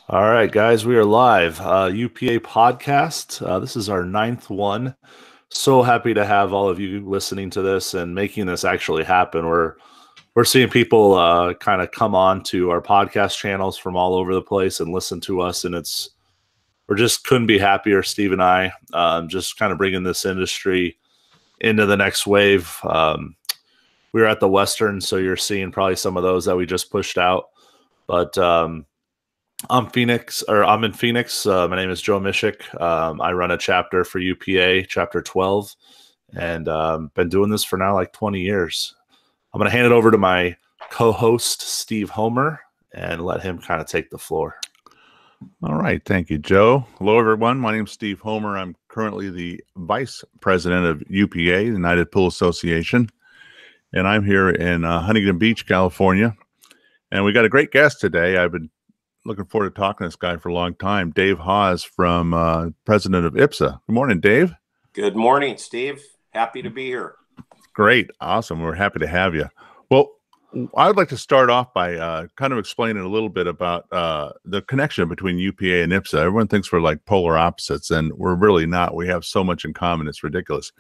All right, guys, we are live. UPA Podcast. This is our ninth one. So happy to have all of you listening to this and making this actually happen. We're seeing people kind of come on to our podcast channels from all over the place and listen to us, and we're just couldn't be happier. Steve and I just kind of bringing this industry into the next wave. We were at the Western, so you're seeing probably some of those that we just pushed out, but. I'm in Phoenix. My name is Joe Mishik. I run a chapter for UPA, Chapter 12, and been doing this for now like 20 years. I'm going to hand it over to my co-host, Steve Homer, and let him kind of take the floor. All right. Thank you, Joe. Hello, everyone. My name is Steve Homer. I'm currently the Vice President of UPA, United Pool Association, and I'm here in Huntington Beach, California. And we got a great guest today. I've been looking forward to talking to this guy for a long time. Dave Hawes, from president of IPSSA. Good morning, Dave. Good morning, Steve. Happy to be here. Great. Awesome. We're happy to have you. Well, I would like to start off by kind of explaining a little bit about the connection between UPA and IPSSA. Everyone thinks we're like polar opposites, and we're really not. We have so much in common. It's ridiculous.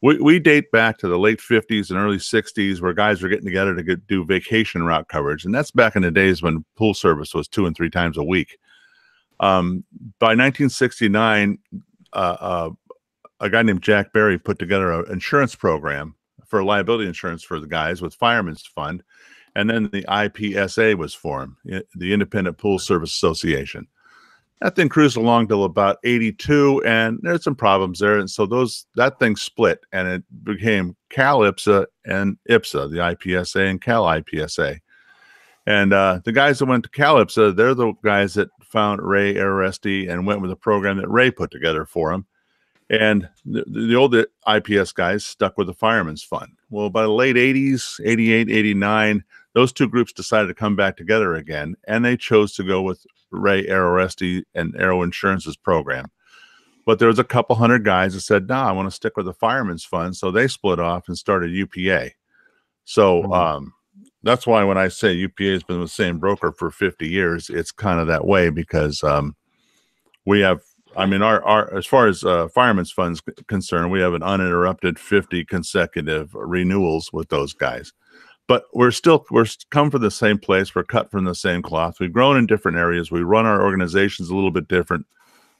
We date back to the late 50s and early 60s, where guys were getting together to do vacation route coverage. And that's back in the days when pool service was 2 and 3 times a week. By 1969, a guy named Jack Berry put together an insurance program for liability insurance for the guys with Fireman's Fund. And then the IPSSA was formed, the Independent Pool Service Association. That thing cruised along till about 82, and there's some problems there. And so that thing split, and it became Cal IPSSA and IPSSA, the IPSSA and Cal IPSSA. And the guys that went to Cal IPSSA, they're the guys that found Ray Aresti and went with a program that Ray put together for them. And the old IPS guys stuck with the Fireman's Fund. Well, by the late 80s, 88, 89, those two groups decided to come back together again, and they chose to go with Ray Aresti and Aero Insurance's program. But there was a couple hundred guys that said, I want to stick with the Fireman's Fund. So they split off and started UPA. So that's why when I say UPA has been with the same broker for 50 years, it's kind of that way, because we have, our as far as Fireman's Fund's concerned, we have an uninterrupted 50 consecutive renewals with those guys. But we're come from the same place. We're cut from the same cloth. We've grown in different areas. We run our organizations a little bit different,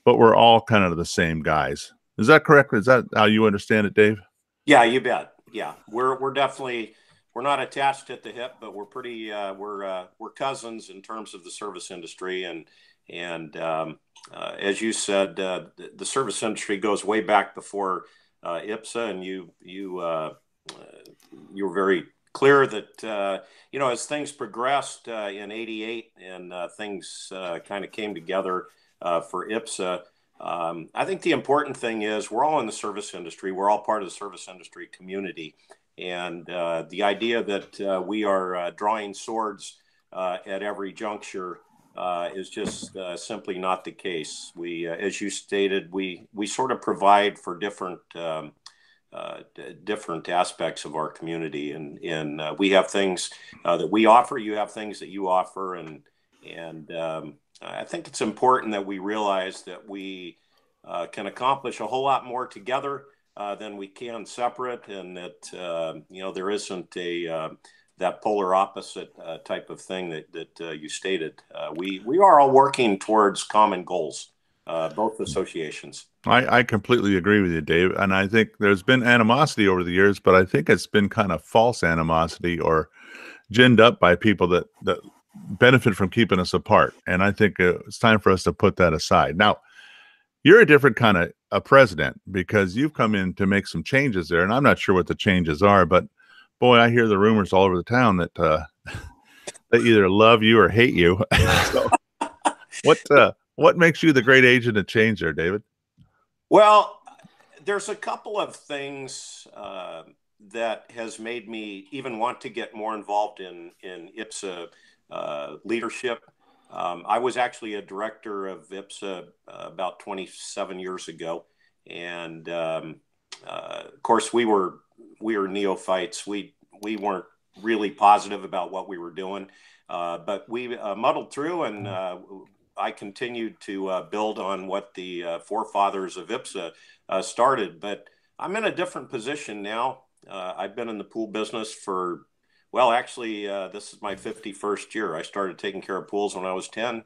but we're all kind of the same guys. Is that correct? Is that how you understand it, Dave? Yeah, you bet. Yeah, we're definitely, we're not attached at the hip, but we're pretty we're cousins in terms of the service industry. And as you said, the service industry goes way back before IPSSA, and you were very clear that, as things progressed in 88 and things kind of came together for IPSSA, I think the important thing is we're all in the service industry. We're all part of the service industry community. And the idea that we are drawing swords at every juncture is just simply not the case. We, as you stated, we sort of provide for different aspects of our community, and we have things that we offer. You have things that you offer, and I think it's important that we realize that we can accomplish a whole lot more together than we can separate, and that there isn't that polar opposite type of thing that you stated. We are all working towards common goals, both associations. I completely agree with you, Dave. And I think there's been animosity over the years, but I think it's been kind of false animosity or ginned up by people that benefit from keeping us apart. And I think it's time for us to put that aside. Now, you're a different kind of a president, because you've come in to make some changes there. And I'm not sure what the changes are, but boy, I hear the rumors all over the town that they either love you or hate you. So what makes you the great agent of change there, David? Well, there's a couple of things that has made me even want to get more involved in IPSSA leadership. I was actually a director of IPSSA about 27 years ago, and of course we were neophytes. We weren't really positive about what we were doing, but we muddled through, and I continued to build on what the forefathers of IPSSA started, but I'm in a different position now. I've been in the pool business for, well, actually, this is my 51st year. I started taking care of pools when I was 10,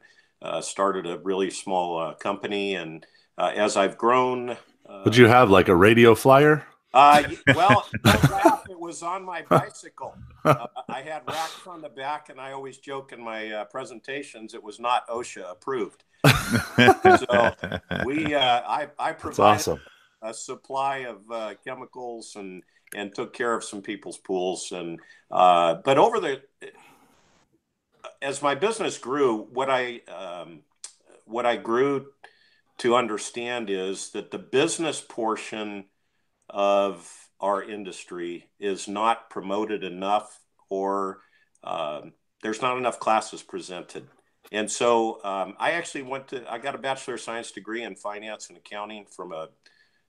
started a really small company. And as I've grown. Would you have like a radio flyer? Well, don't laugh. It was on my bicycle. I had racks on the back, and I always joke in my presentations, it was not OSHA approved. So I provided awesome. a supply of chemicals and took care of some people's pools. And but as my business grew, what I grew to understand is that the business portion of our industry is not promoted enough, or there's not enough classes presented. And so I got a Bachelor of Science degree in finance and accounting from a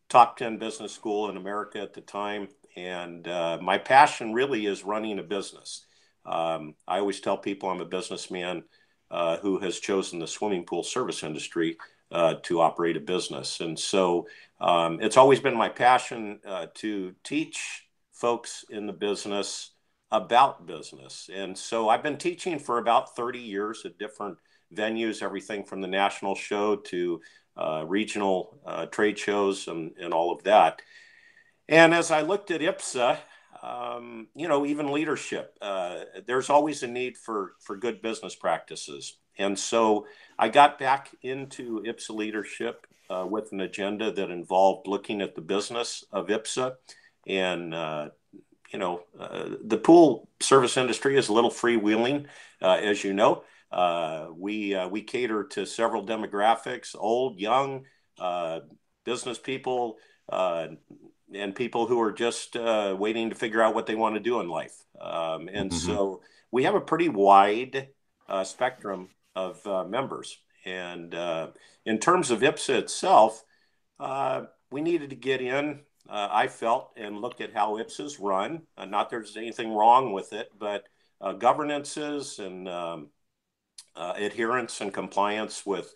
top 10 business school in America at the time. And my passion really is running a business. I always tell people I'm a businessman who has chosen the swimming pool service industry to operate a business. And so it's always been my passion to teach folks in the business about business. And so I've been teaching for about 30 years at different venues, everything from the national show to regional trade shows and all of that. And as I looked at IPSSA, even leadership, there's always a need for good business practices. And so I got back into IPSSA leadership with an agenda that involved looking at the business of IPSSA. And, the pool service industry is a little freewheeling, as you know. We cater to several demographics, old, young, business people, and people who are just waiting to figure out what they want to do in life. And so we have a pretty wide spectrum of members. And in terms of IPSSA itself, we needed to get in, I felt, and look at how IPSSA is run. Not there's anything wrong with it, but governances and adherence and compliance with,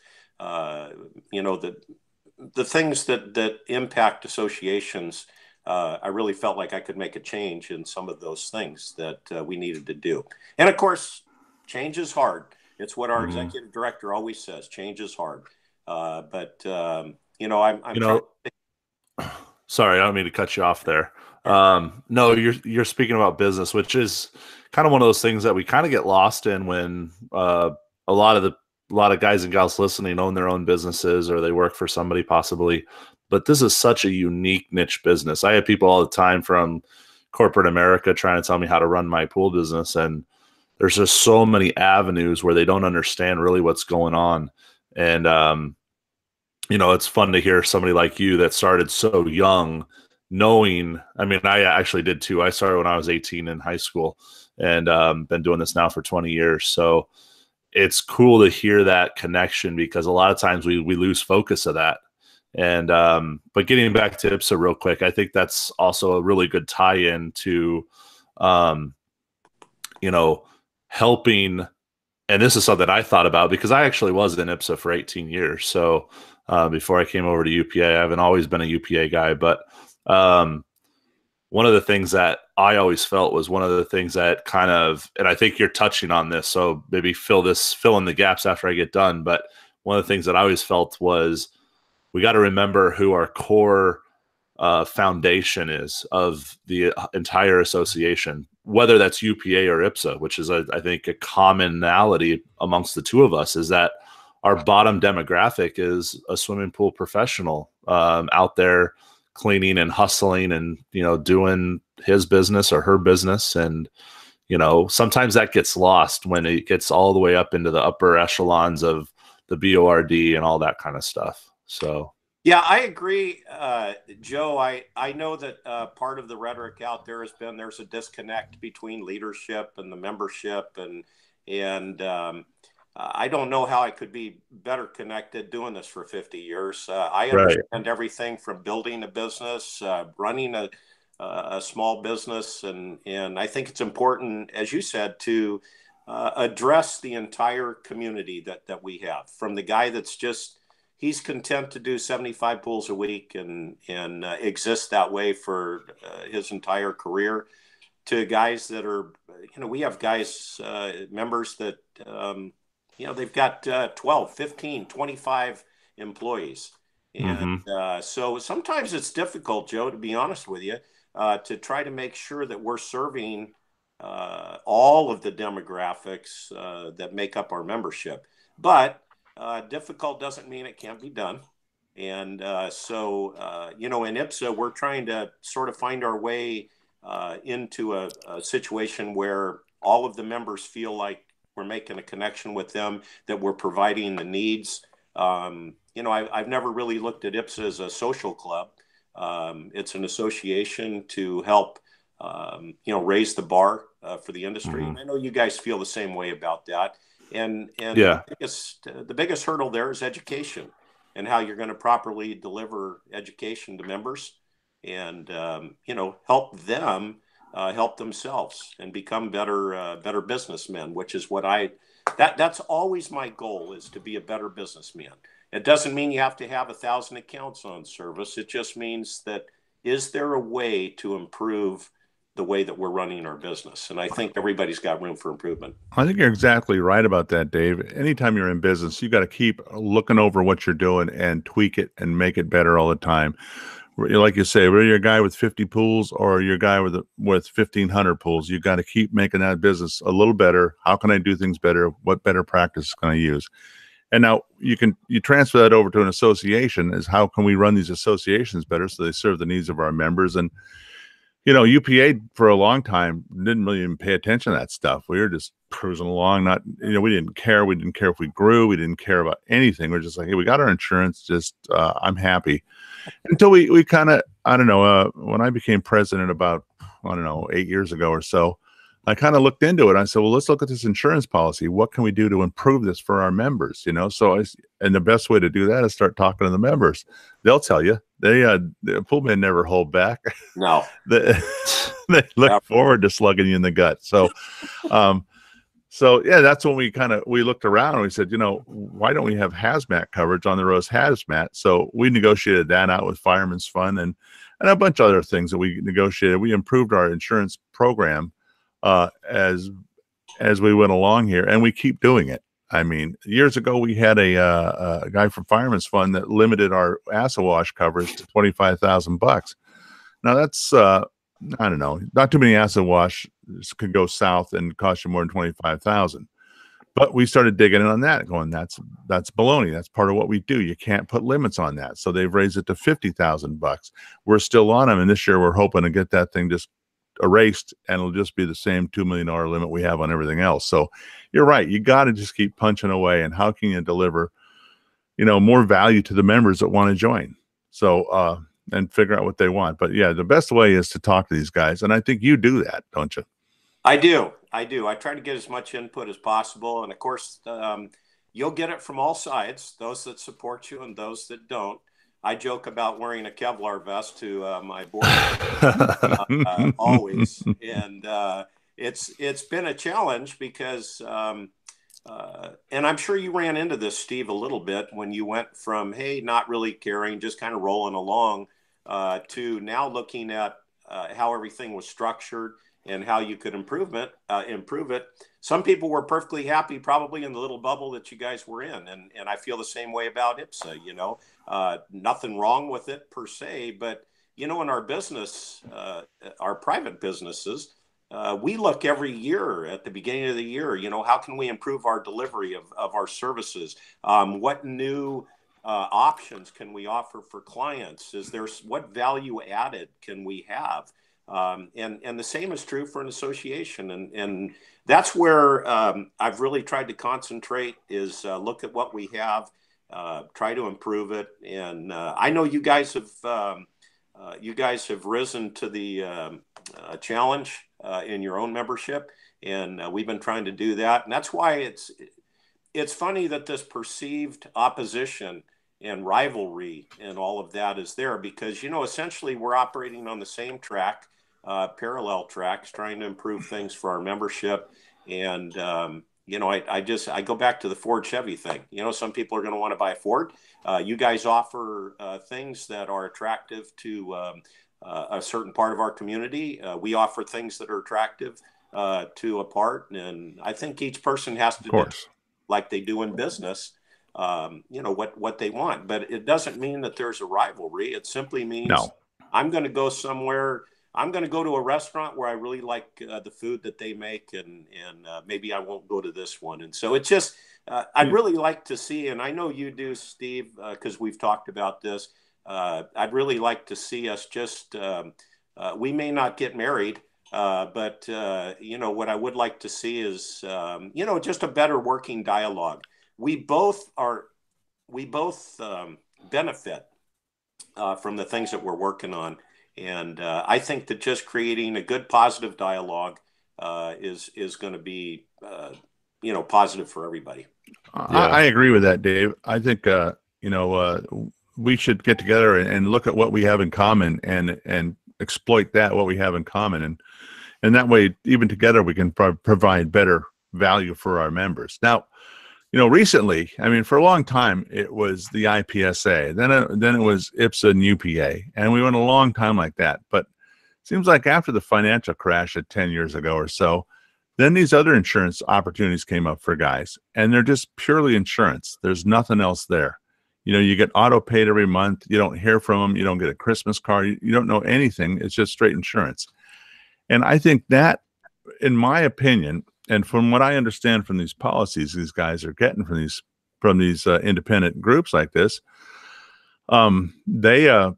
the things that impact associations. I really felt like I could make a change in some of those things that we needed to do. And of course, change is hard. It's what our executive director always says, change is hard. Sorry, I don't mean to cut you off there. No, you're speaking about business, which is kind of one of those things that we kind of get lost in when a lot of guys and gals listening own their own businesses, or they work for somebody possibly. But this is such a unique niche business. I have people all the time from corporate America trying to tell me how to run my pool business, and there's just so many avenues where they don't understand really what's going on. And it's fun to hear somebody like you that started so young, knowing. I mean, I actually did too. I started when I was 18 in high school, and been doing this now for 20 years. So it's cool to hear that connection, because a lot of times we lose focus of that. And but getting back to IPSSA real quick, I think that's also a really good tie-in to helping. And this is something I thought about, because I actually was in IPSSA for 18 years. So before I came over to UPA, I haven't always been a UPA guy, but one of the things that I always felt was one of the things that kind of, and I think you're touching on this, so maybe fill in the gaps after I get done. But one of the things that I always felt was we got to remember who our core foundation is of the entire association, whether that's UPA or IPSSA, which is, I think, a commonality amongst the two of us, is that our bottom demographic is a swimming pool professional out there cleaning and hustling and, doing his business or her business. And, sometimes that gets lost when it gets all the way up into the upper echelons of the BORD and all that kind of stuff. So, yeah, I agree, Joe. I know that part of the rhetoric out there has been there's a disconnect between leadership and the membership, and I don't know how I could be better connected doing this for 50 years. I understand everything from building a business, running a small business, and I think it's important, as you said, to address the entire community that we have, from the guy that's he's content to do 75 pools a week and exist that way for his entire career, to guys that are, we have guys, members that, they've got 12, 15, 25 employees. And so sometimes it's difficult, Joe, to be honest with you, to try to make sure that we're serving all of the demographics that make up our membership. But difficult doesn't mean it can't be done. And so in IPSSA, we're trying to sort of find our way into a situation where all of the members feel like we're making a connection with them, that we're providing the needs. I've never really looked at IPSSA as a social club. It's an association to help, raise the bar for the industry. And I know you guys feel the same way about that. And yeah, the biggest hurdle there is education, and how you're going to properly deliver education to members, and help them help themselves and become better businessmen, which is what that's always my goal, is to be a better businessman. It doesn't mean you have to have 1,000 accounts on service. It just means that, is there a way to improve the way that we're running our business? And I think everybody's got room for improvement. I think you're exactly right about that, Dave. Anytime you're in business, you got to keep looking over what you're doing and tweak it and make it better all the time. Like you say, whether you're a guy with 50 pools or you're a guy with 1,500 pools, you got to keep making that business a little better. How can I do things better? What better practice can I use? And now you transfer that over to an association, is how can we run these associations better so they serve the needs of our members? And UPA for a long time didn't really even pay attention to that stuff. We were just cruising along. We didn't care. We didn't care if we grew. We didn't care about anything. We're just like, hey, we got our insurance. Just I'm happy. Until we kind of, I don't know, when I became president about, 8 years ago or so, I kind of looked into it. I said, well, let's look at this insurance policy. What can we do to improve this for our members? And the best way to do that is start talking to the members. They'll tell you. The pool men never hold back. No. they look forward to slugging you in the gut. So, yeah, that's when we looked around and we said, why don't we have hazmat coverage on the road hazmat? So we negotiated that out with Fireman's Fund and a bunch of other things that we negotiated. We improved our insurance program as we went along here, and we keep doing it. I mean, years ago we had a guy from Fireman's Fund that limited our acid wash coverage to $25,000. Now that's I don't know, not too many acid wash could go south and cost you more than $25,000. But we started digging in on that, going, that's baloney. That's part of what we do. You can't put limits on that. So they've raised it to $50,000. We're still on them, and this year we're hoping to get that thing just erased, and it'll just be the same $2 million limit we have on everything else. So you're right. You got to just keep punching away. And how can you deliver, more value to the members that want to join? So, and figure out what they want. But yeah, the best way is to talk to these guys. And I think you do that, don't you? I do. I try to get as much input as possible. And of course, you'll get it from all sides, those that support you and those that don't. I joke about wearing a Kevlar vest to my board always, and it's been a challenge because, and I'm sure you ran into this, Steve, a little bit when you went from, hey, not really caring, just kind of rolling along, to now looking at how everything was structured and how you could improve it. Some people were perfectly happy, probably in the little bubble that you guys were in, and I feel the same way about IPSSA. Nothing wrong with it per se, but in our business, our private businesses, we look every year at the beginning of the year. How can we improve our delivery of our services? What new options can we offer for clients? What value added can we have? And the same is true for an association. And that's where I've really tried to concentrate, is look at what we have, try to improve it. And I know you guys have risen to the challenge in your own membership. And we've been trying to do that. And that's why it's funny that this perceived opposition and rivalry and all of that is there, because, essentially we're operating on the same track, parallel tracks, trying to improve things for our membership. And, I go back to the Ford Chevy thing. Some people are going to want to buy a Ford. You guys offer things that are attractive to a certain part of our community. We offer things that are attractive to a part. And I think each person has to do, like they do in business, what they want. But it doesn't mean that there's a rivalry. It simply means I'm going to go somewhere. I'm going to go to a restaurant where I really like the food that they make, and maybe I won't go to this one. And so it's just, I'd really like to see, and I know you do, Steve, because we've talked about this. I'd really like to see us just, we may not get married, but what I would like to see is, just a better working dialogue. We both benefit from the things that we're working on. And I think that just creating a good, positive dialogue is going to be, positive for everybody. I agree with that, Dave. I think, we should get together and look at what we have in common and exploit what we have in common. And that way, even together, we can provide better value for our members. Now, recently, for a long time, it was the IPSSA. Then it was IPSSA and UPA. And we went a long time like that. But it seems like after the financial crash of 10 years ago or so, then these other insurance opportunities came up for guys. And they're just purely insurance. There's nothing else there. You get auto paid every month. You don't hear from them. You don't get a Christmas card. You don't know anything. It's just straight insurance. And I think that, in my opinion, and from what I understand from these policies these guys are getting from these independent groups like this, they're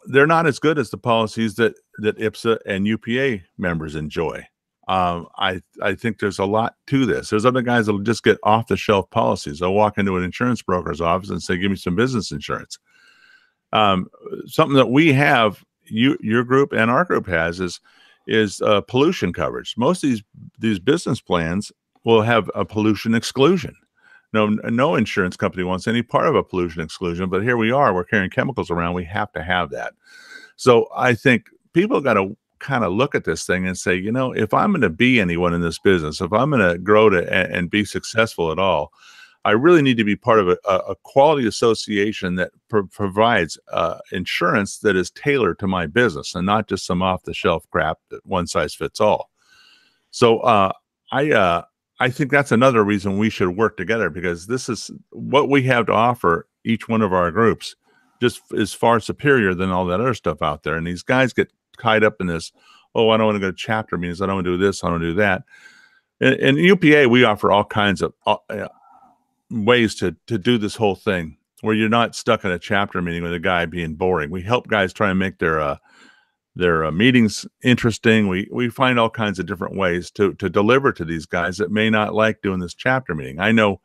not as good as the policies that IPSSA and UPA members enjoy. I think there's a lot to this. There's other guys that'll just get off the shelf policies. They'll walk into an insurance broker's office and say, "Give me some business insurance." Something that we have, your group and our group has, is pollution coverage. Most of these business plans will have a pollution exclusion. No insurance company wants any part of a pollution exclusion, but here we are. We're carrying chemicals around. We have to have that. So I think people got to kind of look at this thing and say, if I'm going to be anyone in this business, if I'm going to grow and be successful at all, I really need to be part of a quality association that provides insurance that is tailored to my business and not just some off-the-shelf crap that one size fits all. So I think that's another reason we should work together, because this is what we have to offer each one of our groups just is far superior than all that other stuff out there. And these guys get tied up in this, I don't want to go to chapter meetings. I don't want to do this. I don't want to do that. In UPA, we offer all kinds of ways to do this whole thing where you're not stuck in a chapter meeting with a guy being boring. We help guys try and make their meetings interesting. We find all kinds of different ways to deliver to these guys that may not like doing this chapter meeting. I know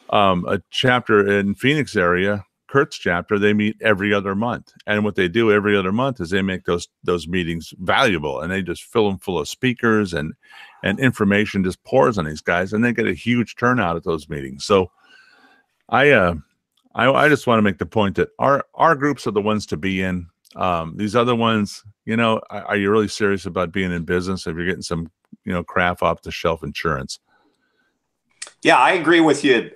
a chapter in Phoenix area, Kurt's chapter, they meet every other month. And what they do every other month is they make those meetings valuable, and they just fill them full of speakers and information just pours on these guys, and they get a huge turnout at those meetings. So I just want to make the point that our groups are the ones to be in. These other ones, are you really serious about being in business if you're getting some, crap off the shelf insurance? Yeah, I agree with you.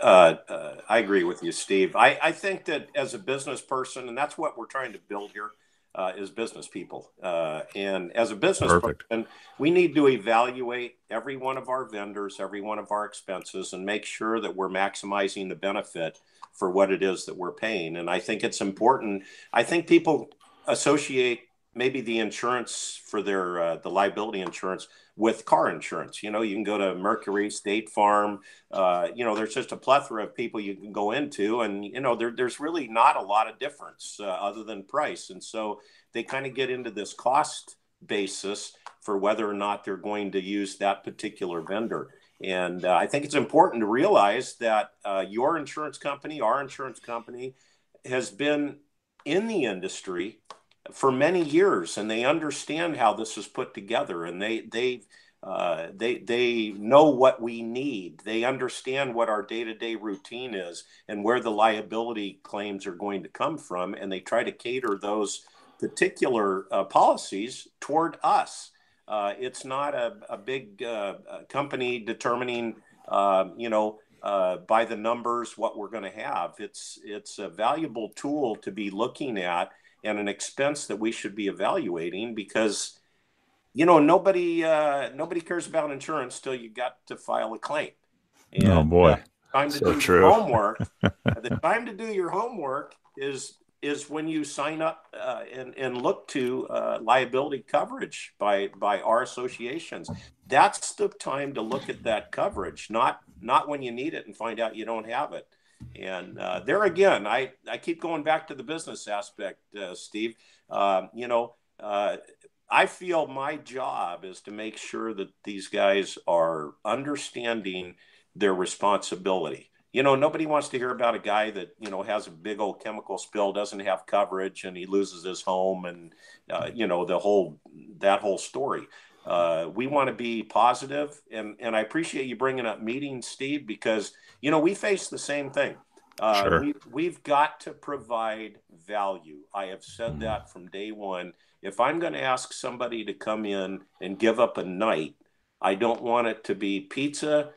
I agree with you, Steve. I think that as a business person, and that's what we're trying to build here, is business people. And as a business person, we need to evaluate every one of our vendors, every one of our expenses, and make sure that we're maximizing the benefit for what it is that we're paying. And I think it's important. I think people associate maybe the insurance for their the liability insurance with car insurance. You can go to Mercury, State Farm. There's just a plethora of people you can go into, and there's really not a lot of difference other than price. And so they kind of get into this cost basis for whether or not they're going to use that particular vendor. And I think it's important to realize that your insurance company, our insurance company, has been in the industry for many years, and they understand how this is put together, and they know what we need. They understand what our day-to-day routine is and where the liability claims are going to come from, and they try to cater those particular policies toward us. It's not a big company determining, by the numbers what we're going to have. It's a valuable tool to be looking at and an expense that we should be evaluating because, nobody cares about insurance till you got to file a claim. And, oh boy, time to So do true. your homework. The time to do your homework is when you sign up and look to liability coverage by our associations. That's the time to look at that coverage, not when you need it and find out you don't have it. And there again, I keep going back to the business aspect, Steve. I feel my job is to make sure that these guys are understanding their responsibility. Nobody wants to hear about a guy that, has a big old chemical spill, doesn't have coverage, and he loses his home and, that whole story. We want to be positive, and I appreciate you bringing up meetings, Steve, because, we face the same thing. Sure. We've got to provide value. I have said that from day one. If I'm going to ask somebody to come in and give up a night, I don't want it to be pizza,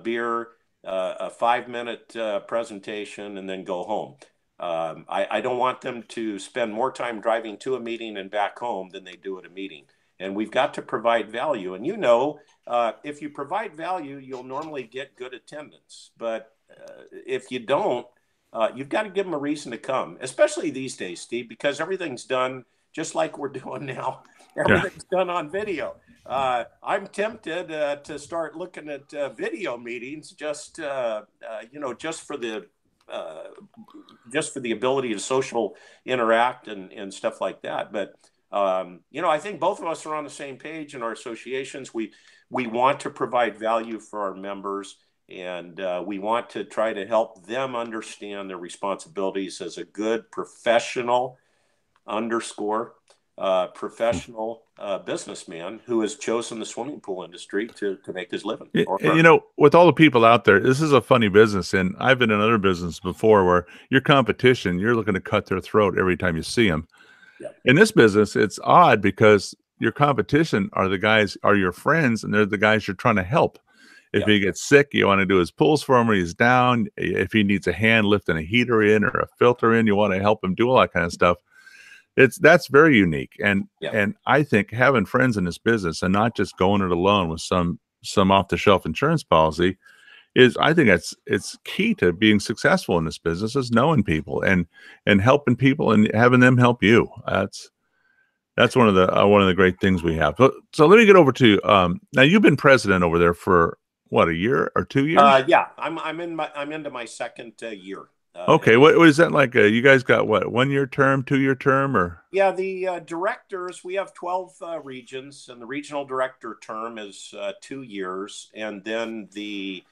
beer, a 5-minute presentation, and then go home. I don't want them to spend more time driving to a meeting and back home than they do at a meeting. And we've got to provide value. And if you provide value, you'll normally get good attendance. But if you don't, you've got to give them a reason to come, especially these days, Steve, because everything's done just like we're doing now. Everything's done on video. I'm tempted to start looking at video meetings just for the ability to social interact and stuff like that. But I think both of us are on the same page in our associations. We want to provide value for our members, and we want to try to help them understand their responsibilities as a good professional professional businessman who has chosen the swimming pool industry to make his living. With all the people out there, this is a funny business, and I've been in other business before where your competition, you're looking to cut their throat every time you see them. Yeah. In this business, it's odd because your competition are your friends, and they're the guys you're trying to help. If he gets sick, you want to do his pulls for him when he's down. If he needs a hand lifting a heater in or a filter in, you want to help him do all that kind of stuff. That's very unique. And I think having friends in this business and not just going it alone with some off-the-shelf insurance policy I think it's key to being successful in this business is knowing people and helping people and having them help you. That's one of the great things we have. So let me get over to now. You've been president over there for what, a year or 2 years? Yeah, I'm into my second year. Okay, what is that like? You guys got what, 1 year term, 2 year term, or? Yeah, the directors, we have 12 regions, and the regional director term is 2 years, and then the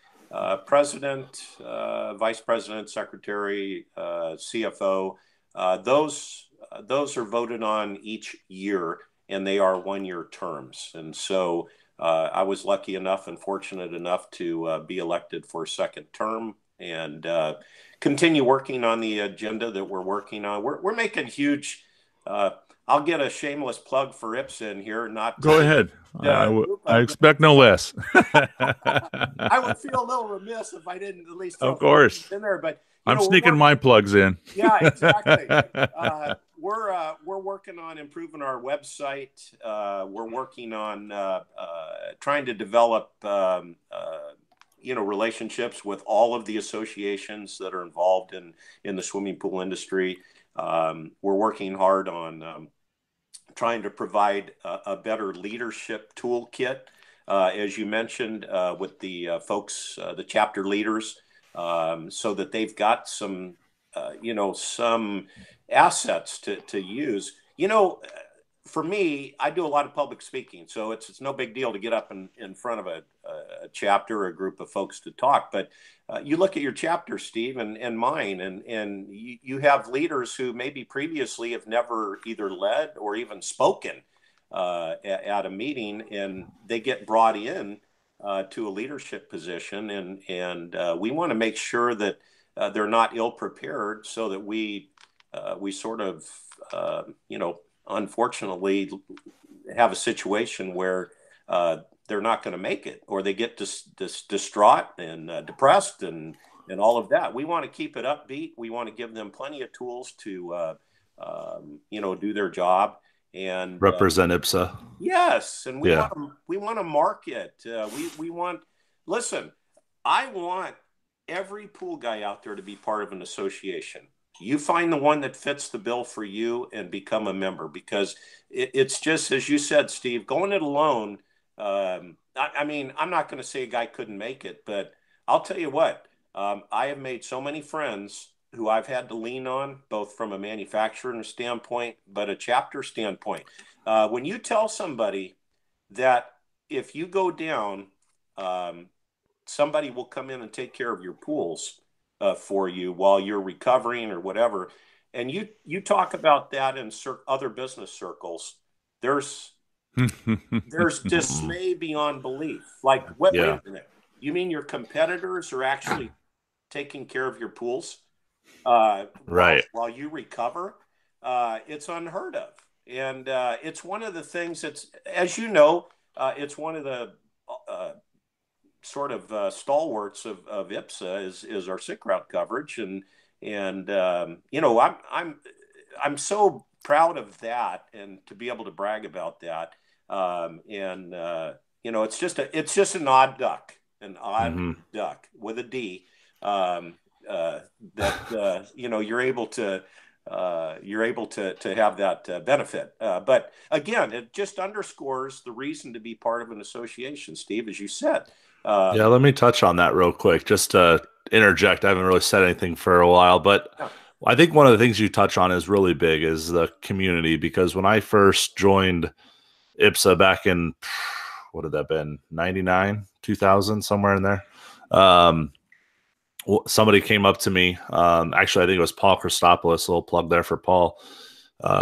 president, vice president, secretary, CFO, those are voted on each year, and they are 1 year terms. And so I was lucky enough and fortunate enough to be elected for a second term and continue working on the agenda that we're working on. We're making huge. I'll get a shameless plug for IPSSA in here. Go ahead. I expect no less. I would feel a little remiss if I didn't at least throw of course in there. But I'm sneaking my plugs in. Yeah, exactly. We're working on improving our website. We're working on trying to develop relationships with all of the associations that are involved in the swimming pool industry. We're working hard on trying to provide a better leadership toolkit, as you mentioned, with the folks, the chapter leaders, so that they've got some assets to use. For me, I do a lot of public speaking, so it's no big deal to get up in front of a chapter or a group of folks to talk. But you look at your chapter, Steve, and mine, and you have leaders who maybe previously have never either led or even spoken at a meeting, and they get brought in to a leadership position, and we want to make sure that they're not ill prepared, so that we sort of unfortunately have a situation where they're not going to make it, or they get distraught and depressed and all of that. We want to keep it upbeat. We want to give them plenty of tools to, do their job and represent IPSSA. Yes, and we want to market. We want. Listen, I want every pool guy out there to be part of an association. You find the one that fits the bill for you and become a member, because it's just, as you said, Steve, going it alone. I mean, I'm not going to say a guy couldn't make it, but I'll tell you what, I have made so many friends who I've had to lean on, both from a manufacturing standpoint, but a chapter standpoint. When you tell somebody that if you go down, somebody will come in and take care of your pools for you while you're recovering or whatever, and you talk about that in other business circles, there's dismay beyond belief. Like, wait a minute, you mean your competitors are actually taking care of your pools while you recover? It's unheard of. And it's one of the things that's, as you know, it's one of the sort of stalwarts of IPSSA is our sick route coverage. And I'm so proud of that, and to be able to brag about that. It's just an odd duck with a D, that you're able to have that benefit. But again, it just underscores the reason to be part of an association, Steve, as you said. Let me touch on that real quick, just to interject. I haven't really said anything for a while, but I think one of the things you touch on is really big, is the community. Because when I first joined IPSSA back in, what had that been, 99, 2000, somewhere in there, somebody came up to me. Actually, I think it was Paul Christopoulos, a little plug there for Paul,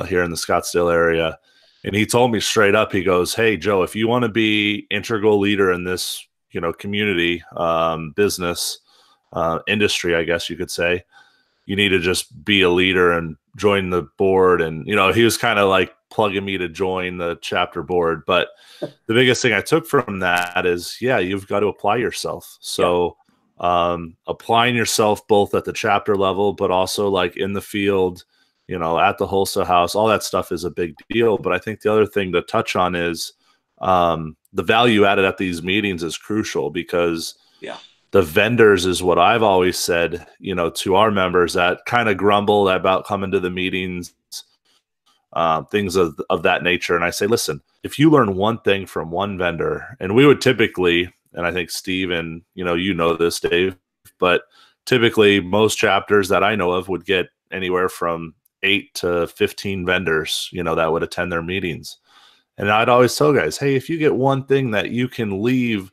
here in the Scottsdale area. And he told me straight up, he goes, "Hey, Joe, if you want to be integral leader in this, community, business, industry, I guess you could say, you need to just be a leader and join the board." And, he was kind of like plugging me to join the chapter board. But the biggest thing I took from that is, you've got to apply yourself. So applying yourself both at the chapter level, but also like in the field, at the wholesale house, all that stuff is a big deal. But I think the other thing to touch on is the value added at these meetings is crucial, because the vendors is what I've always said, to our members that kind of grumble about coming to the meetings, things of that nature. And I say, listen, if you learn one thing from one vendor, and we would typically, and I think Steve and, you know this, Dave, but typically most chapters that I know of would get anywhere from 8 to 15 vendors, that would attend their meetings. And I'd always tell guys, hey, if you get one thing that you can leave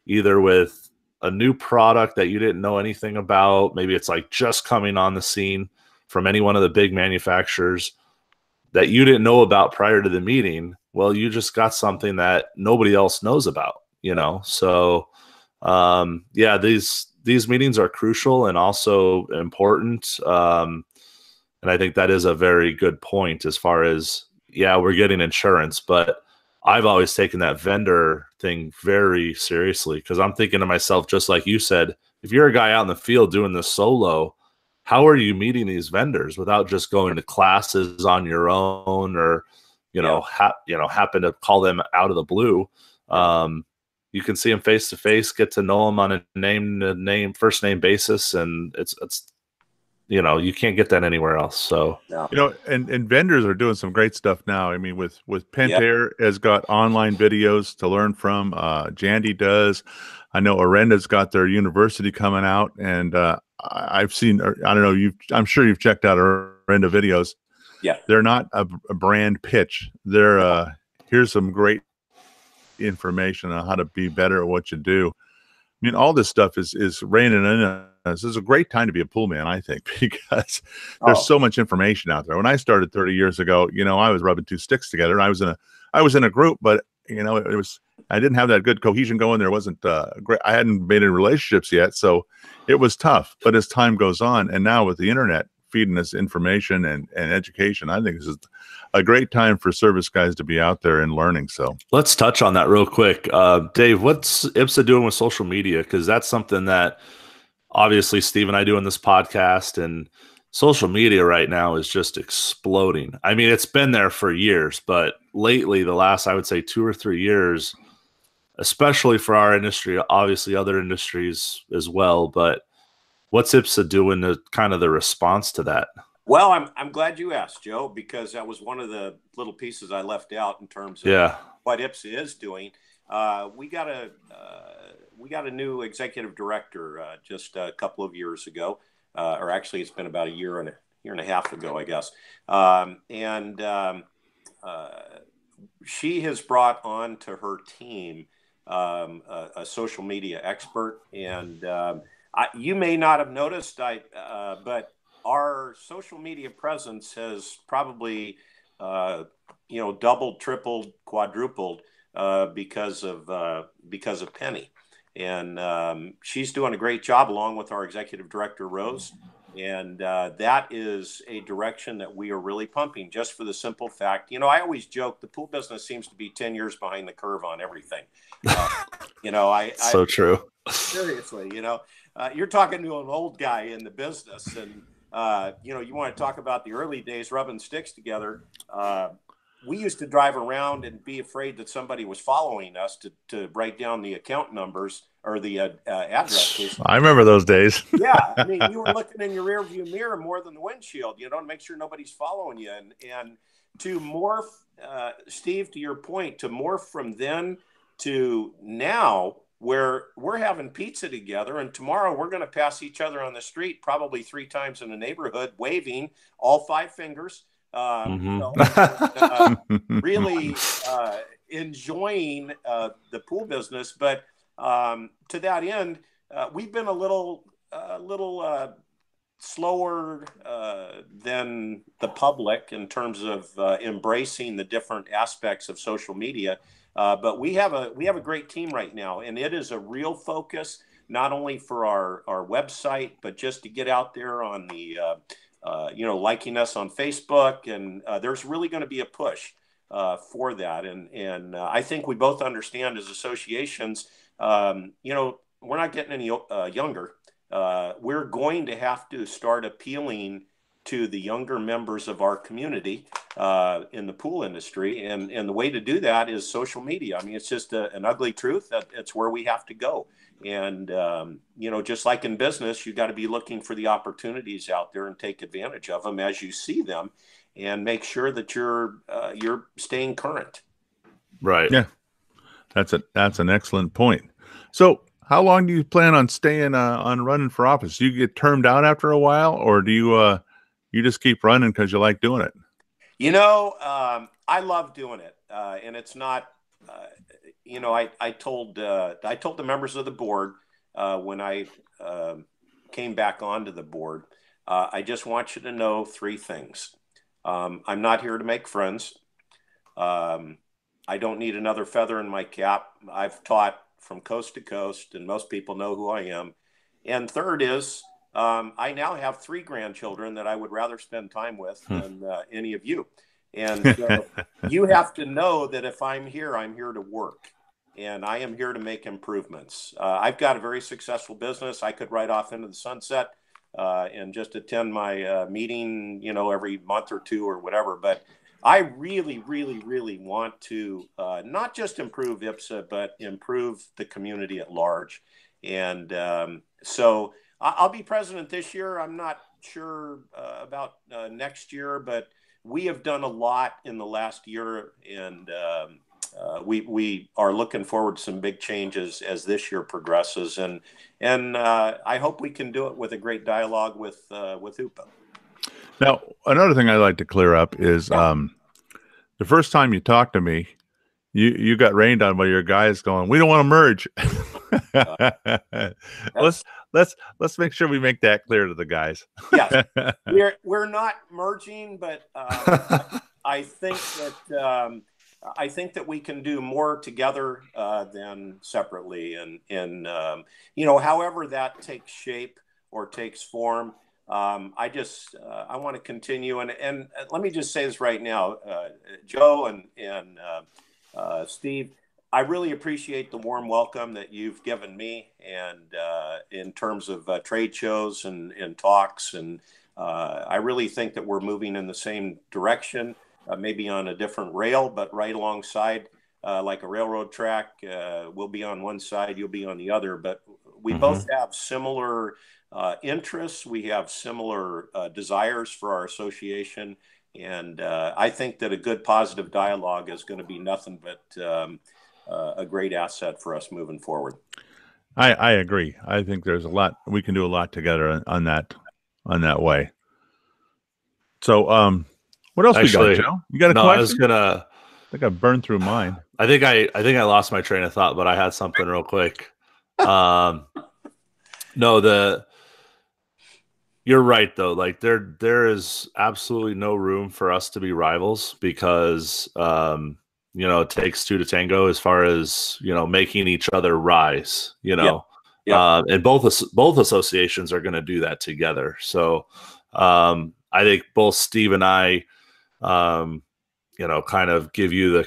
either with a new product that you didn't know anything about, maybe it's like just coming on the scene from any one of the big manufacturers that you didn't know about prior to the meeting, well, you just got something that nobody else knows about, So, these meetings are crucial and also important. And I think that is a very good point as far as, we're getting insurance, but I've always taken that vendor thing very seriously, because I'm thinking to myself, just like you said, if you're a guy out in the field doing this solo, how are you meeting these vendors without just going to classes on your own, or, happen to call them out of the blue? You can see them face to face, get to know them on a first name basis. And it's, you can't get that anywhere else. So, and vendors are doing some great stuff now. I mean, with Pentair has got online videos to learn from. Jandy does. I know Arenda's got their university coming out, and I've seen, I don't know, I'm sure you've checked out Arenda videos. Yeah. They're not a brand pitch. They're, here's some great information on how to be better at what you do. I mean, all this stuff is raining in us. This is a great time to be a pool man, I think, because there's so much information out there. When I started 30 years ago, I was rubbing two sticks together. I was in a group, but I didn't have that good cohesion going. There wasn't great. I hadn't made any relationships yet, so it was tough. But as time goes on, and now with the internet feeding us information and education, I think this is a great time for service guys to be out there and learning. So let's touch on that real quick. Dave, what's IPSSA doing with social media? Because that's something that obviously Steve and I do in this podcast, and social media right now is just exploding. I mean, it's been there for years, but lately, the last, I would say 2 or 3 years, especially for our industry, obviously other industries as well, but what's IPSSA doing to kind of the response to that? Well, I'm glad you asked, Joe, because that was one of the little pieces I left out in terms of what IPSSA is doing. We got a new executive director just a couple of years ago, or actually it's been about a year and a half ago, I guess. She has brought on to her team a social media expert, and you may not have noticed, but our social media presence has probably, doubled, tripled, quadrupled because of Penny, and she's doing a great job along with our executive director Rose, and that is a direction that we are really pumping. Just for the simple fact, I always joke the pool business seems to be 10 years behind the curve on everything. So true. Seriously, you're talking to an old guy in the business, and you want to talk about the early days rubbing sticks together. We used to drive around and be afraid that somebody was following us to write down the account numbers or the addresses. I remember those days. Yeah, I mean, you were looking in your rearview mirror more than the windshield, to make sure nobody's following you. And to morph, Steve, to your point, to morph from then to now, where we're having pizza together, and tomorrow we're going to pass each other on the street probably 3 times in the neighborhood, waving all 5 fingers, really enjoying the pool business. But to that end, we've been a little slower than the public in terms of embracing the different aspects of social media. But we have a great team right now, and it is a real focus, not only for our website, but just to get out there on the, liking us on Facebook. And there's really going to be a push for that. And I think we both understand as associations, we're not getting any younger. We're going to have to start appealing to the younger members of our community in the pool industry. And the way to do that is social media. I mean, it's just an ugly truth that it's where we have to go. And, just like in business, you got to be looking for the opportunities out there and take advantage of them as you see them, and make sure that you're staying current. Right. Yeah. That's an excellent point. So how long do you plan on staying on running for office? Do you get termed out after a while, or do you just keep running because you like doing it? I love doing it. And it's not, I told the members of the board when I came back onto the board, I just want you to know 3 things. I'm not here to make friends. I don't need another feather in my cap. I've taught from coast to coast, and most people know who I am. And third is, I now have 3 grandchildren that I would rather spend time with than any of you. And so you have to know that if I'm here to work, and I am here to make improvements. I've got a very successful business. I could ride off into the sunset and just attend my meeting, every month or 2 or whatever. But I really, really, really want to not just improve IPSSA, but improve the community at large. And so I'll be president this year. I'm not sure about next year, but we have done a lot in the last year, and we are looking forward to some big changes as this year progresses. And I hope we can do it with a great dialogue with UPA. Now, another thing I'd like to clear up is the first time you talked to me, you got rained on by your guys going, "We don't want to merge." Let's make sure we make that clear to the guys. Yes, we're not merging, but I think that we can do more together than separately, and however that takes shape or takes form, I want to continue. And let me just say this right now, Joe and Steve, I really appreciate the warm welcome that you've given me, and in terms of trade shows and talks. And I really think that we're moving in the same direction, maybe on a different rail, but right alongside, like a railroad track. We'll be on one side, you'll be on the other, but we both have similar interests. We have similar desires for our association. And I think that a good positive dialogue is going to be nothing but a great asset for us moving forward. I agree. I think there's a lot, we can do a lot together on that way. So, what else Actually, we got, Joe? You got a question? I think I burned through mine. I think I lost my train of thought, but I had something real quick. No, you're right though. Like there is absolutely no room for us to be rivals because it takes two to tango as far as making each other rise. And both associations are going to do that together. So I think both Steve and I, kind of give you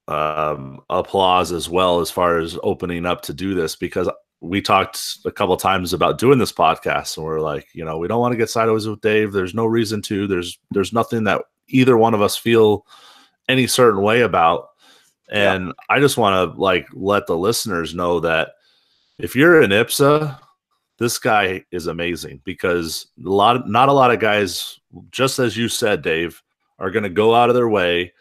the applause as well as far as opening up to do this, because we talked a couple of times about doing this podcast, and we're like, we don't want to get sideways with Dave. There's no reason to. There's nothing that either one of us feel any certain way about. And I just want to let the listeners know that if you're an IPSSA, this guy is amazing, because not a lot of guys, just as you said, Dave, are going to go out of their way.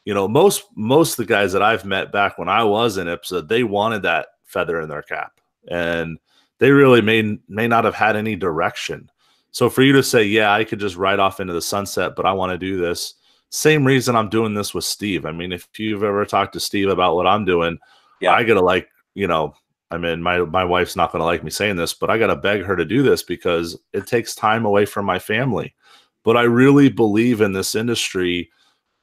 Most of the guys that I've met back when I was in IPSSA, they wanted that feather in their cap, and they really may not have had any direction. So for you to say, yeah, I could just ride off into the sunset, but I want to do this. Same reason I'm doing this with Steve. I mean, if you've ever talked to Steve about what I'm doing, I gotta my wife's not going to like me saying this, but I got to beg her to do this because it takes time away from my family. But I really believe in this industry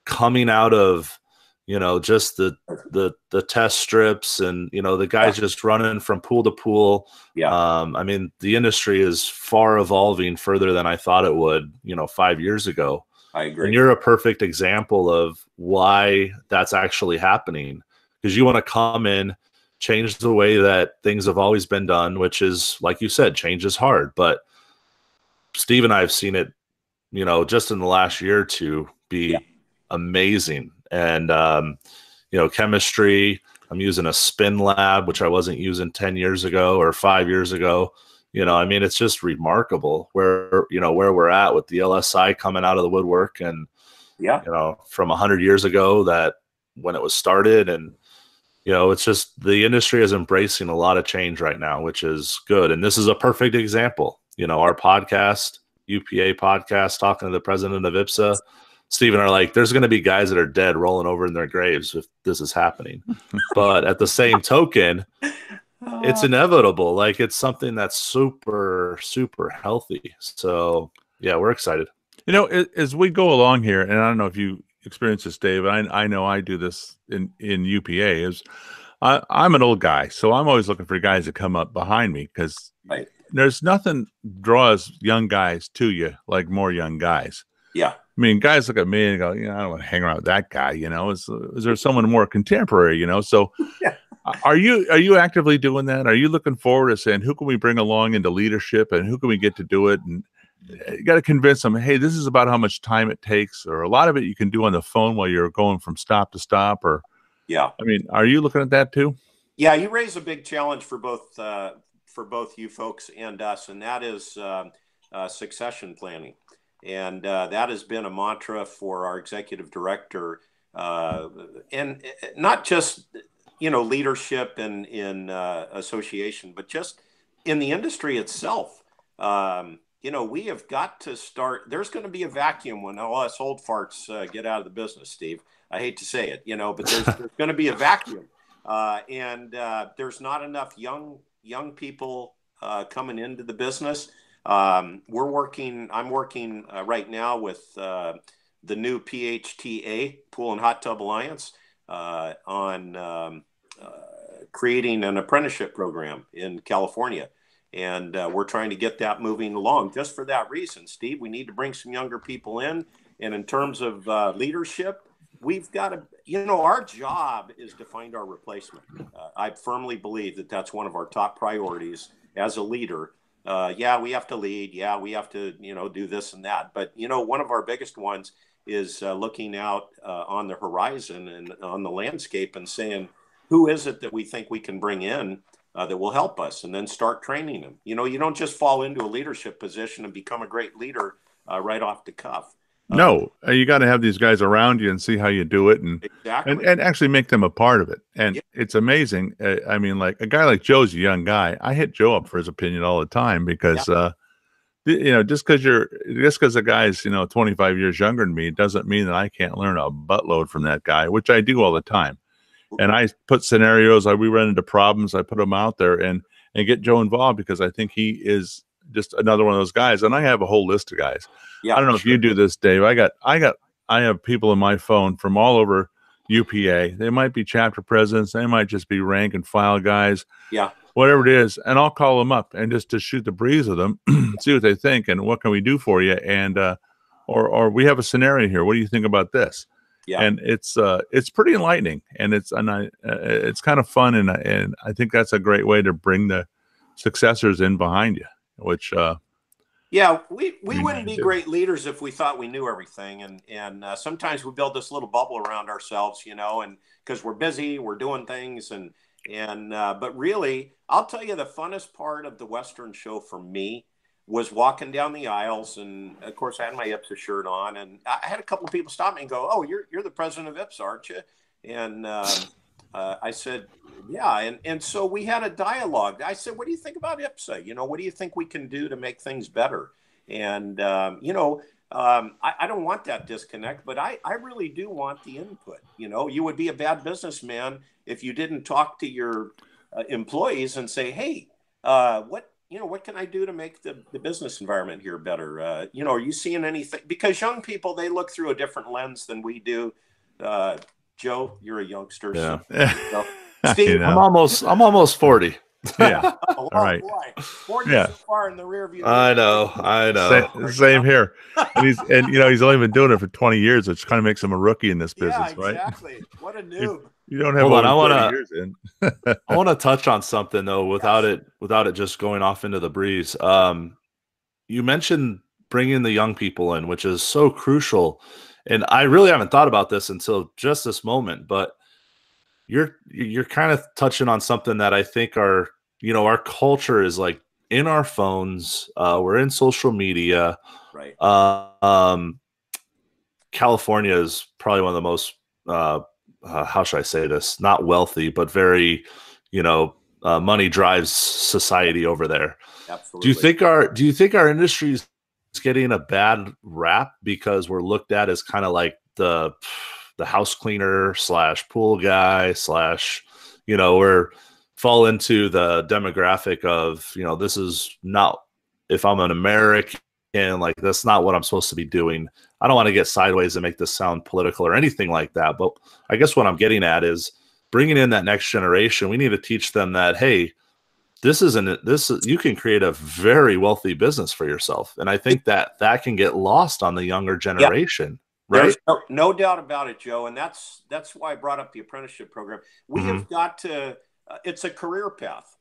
coming out of, just the test strips and, the guys just running from pool to pool. I mean, the industry is far evolving further than I thought it would, 5 years ago. I agree. And you're a perfect example of why that's actually happening, because you want to come in, change the way that things have always been done, which is, like you said, change is hard. But Steve and I have seen it, just in the last year or two be amazing. And, chemistry, I'm using a spin lab, which I wasn't using 10 years ago or 5 years ago. I mean, it's just remarkable where we're at with the LSI coming out of the woodwork, and, from 100 years ago, that when it was started. And, it's just the industry is embracing a lot of change right now, which is good. And this is a perfect example. Our podcast, UPA Podcast, talking to the president of IPSSA, Steve and I are like, there's going to be guys that are dead rolling over in their graves if this is happening. But at the same token, it's inevitable. Like, it's something that's super, super healthy. So, yeah, we're excited. As we go along here, and I don't know if you experience this, Dave, I know I do this in UPA, is I'm an old guy, so I'm always looking for guys that come up behind me, because there's nothing draws young guys to you like more young guys. I mean, guys look at me and go, I don't want to hang around with that guy. Is there someone more contemporary? So are you actively doing that? Are you looking forward to saying, who can we bring along into leadership, and who can we get to do it? And you got to convince them, hey, this is about how much time it takes, or a lot of it you can do on the phone while you're going from stop to stop. Or I mean, are you looking at that too? Yeah, you raise a big challenge for both you folks and us, and that is succession planning. And that has been a mantra for our executive director, and not just leadership in association, but just in the industry itself. We have got to start. There's going to be a vacuum when all us old farts get out of the business, Steve. I hate to say it, but there's going to be a vacuum, and there's not enough young people coming into the business. I'm working right now with the new PHTA, Pool and Hot Tub Alliance, on creating an apprenticeship program in California. And we're trying to get that moving along. Just for that reason, Steve, we need to bring some younger people in. And in terms of leadership, we've got to, our job is to find our replacement. I firmly believe that that's one of our top priorities as a leader. Yeah, we have to lead. Yeah, we have to, do this and that. But, one of our biggest ones is looking out on the horizon and on the landscape and saying, who is it that we think we can bring in that will help us, and then start training them. You don't just fall into a leadership position and become a great leader right off the cuff. No, you got to have these guys around you and see how you do it, and exactly. and actually make them a part of it. And it's amazing. I mean, like a guy like Joe's a young guy. I hit Joe up for his opinion all the time because, just because a guy's 25 years younger than me doesn't mean that I can't learn a buttload from that guy, which I do all the time. And I put scenarios, we run into problems, I put them out there and get Joe involved because I think he is just another one of those guys. And I have a whole list of guys. I don't know if you do this, Dave. I have people in my phone from all over UPA. They might be chapter presidents. They might just be rank and file guys. Yeah. Whatever it is. And I'll call them up and just to shoot the breeze with them, see what they think and what can we do for you. And, or we have a scenario here. What do you think about this? Yeah. And it's pretty enlightening, and it's kind of fun, and I think that's a great way to bring the successors in behind you. Which we wouldn't be great leaders if we thought we knew everything, and sometimes we build this little bubble around ourselves, and because we're busy, we're doing things, and but really, I'll tell you the funnest part of the Western show for me was walking down the aisles, and of course I had my IPSSA shirt on, and I had a couple of people stop me and go, "Oh, you're the president of IPSSA, aren't you?" And I said, "Yeah." And so we had a dialogue. I said, "What do you think about IPSSA? What do you think we can do to make things better?" And I don't want that disconnect, but I really do want the input. You would be a bad businessman if you didn't talk to your employees and say, "Hey, what can I do to make the business environment here better? Are you seeing anything?" Because young people, they look through a different lens than we do. Joe, you're a youngster. Yeah. So, Steve, I'm almost 40. Yeah. All right. Boy, 40 so far in the rear view. I know. Same here. And he's only been doing it for 20 years, which kind of makes him a rookie in this business, right? Exactly. What a noob. You don't have 30 years in. I want to touch on something though, without it just going off into the breeze. You mentioned bringing the young people in, which is so crucial, and I really haven't thought about this until just this moment. But you're kind of touching on something that I think our culture is like in our phones. We're in social media. Right. California is probably one of the most how should I say this? Not wealthy, but very, money drives society over there. Absolutely. Do you think our industry is getting a bad rap because we're looked at as kind of like the house cleaner / pool guy / we're fall into the demographic of, this is not, if I'm an American, like that's not what I'm supposed to be doing. I don't want to get sideways and make this sound political or anything like that. But I guess what I'm getting at is bringing in that next generation. We need to teach them that, hey, you can create a very wealthy business for yourself. And I think that can get lost on the younger generation. Yeah. Right. There's no doubt about it, Joe. And that's why I brought up the apprenticeship program. We have got to, it's a career path.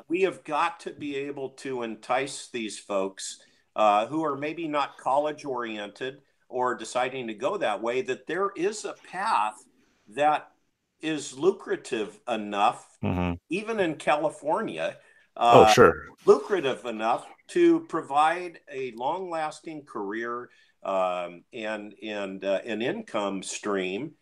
We have got to be able to entice these folks who are maybe not college oriented or deciding to go that way, that there is a path that is lucrative enough, even in California, lucrative enough to provide a long lasting career and an income stream